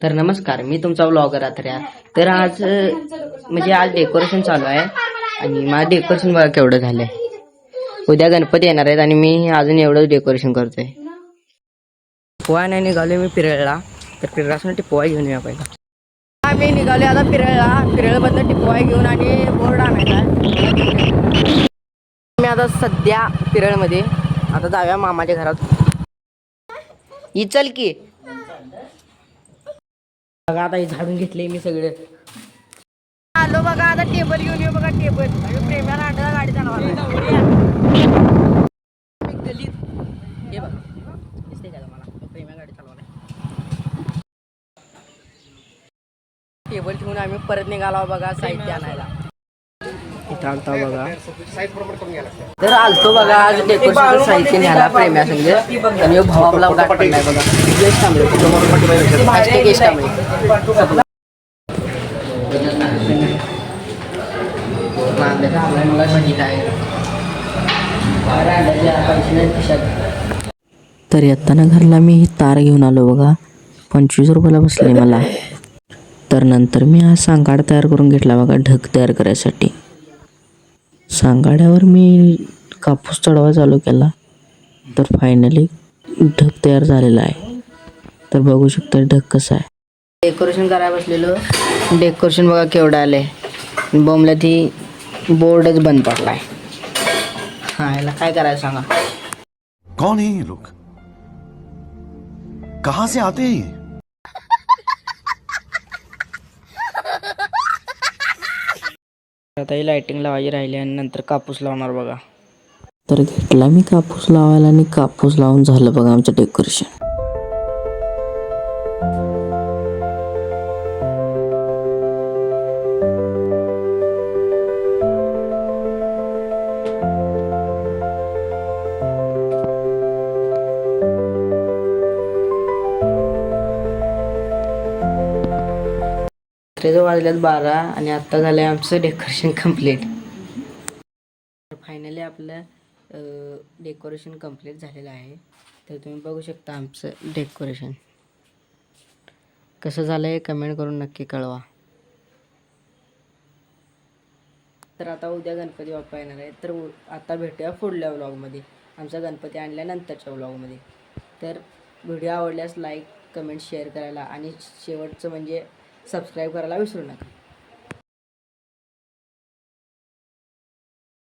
तर नमस्कार, मी तुमचा व्लॉगर आत्र्या. तर आज म्हणजे आज डेकोरेशन चालू आहे आणि माझं डेकोरेशन बघा केवढं झालंय. उद्या गणपती येणार आहेत आणि मी अजून एवढंच डेकोरेशन करतोय. पोहा नाही निघालोय मी पिरळला, तर पिरळासाठी पोहा घेऊन या पहिला. आम्ही निघालोय आता पिरळबद्दल टिपोहा घेऊन आणि बोर्ड आणायला. मी आता सध्या पिरळमध्ये आता जाऊया मामाच्या घरात. ही चल की बघा, आता हे झाडून घेतले मी सगळे. आलो बघा, आता टेबल घेऊन येऊ बघा. टेबल प्रेमाला आणला गाडी चालवायला. हे बघा दिसते का मला, प्रेमा गाडी चालवायला. टेबल ठेवून आम्ही परत निघालो बघा साहित्य आणायला. इथं आलता बघा, तर आलतो बघा आज डेकोरेशन साहित्य न्यायला प्रेम्या संघ. आणि भाऊ आपला गाठ पडलाय बघा. गेस्ट थांबले, गेस्ट थांबले. तर येताना घरला मी ही तार घेऊन आलो बघा. 25 रुपयाला बसले मला. तर नंतर मी हा सांगाड तयार करून घेतला बघा, ढग तयार करायसाठी. सांगाड्यावर मी कापूस चढवायला चालू केला, तर फायनली ढग तयार झालेला आहे. तर बघू शकता ढग कसा आहे. डेकोरेशन करायला बसलेलो, डेकोरेशन बघा केवढं आलंय. बॉम्बला ती बोर्डच बंद पडलाय. हा, याला काय करायचं सांगा. कौन है ये लोग, कहां से आते हैं ये? आता ही लाइटिंग लावायची राहिली आणि नंतर कापूस लावणार बघा. तर घेतला मी कापूस लावायला आणि कापूस लावून झालं बघा आमचं डेकोरेशन. वाजल्यात 12 आणि आता झालंय आमचं डेकोरेशन कम्प्लीट. फायनली आपलं डेकोरेशन कम्प्लीट झालेलं आहे. तर तुम्ही बघू शकता आमचं डेकोरेशन कसं झालंय, कमेंट करून नक्की कळवा. तर आता उद्या गणपती बाप्पा येणार आहे, तर आता भेटूया पुढल्या व्लॉगमध्ये, आमचा गणपती आणल्यानंतरच्या व्लॉगमध्ये. तर व्हिडिओ आवडल्यास लाईक, कमेंट, शेअर करायला आणि शेवटचं म्हणजे सबस्क्राईब करायला विसरू नका.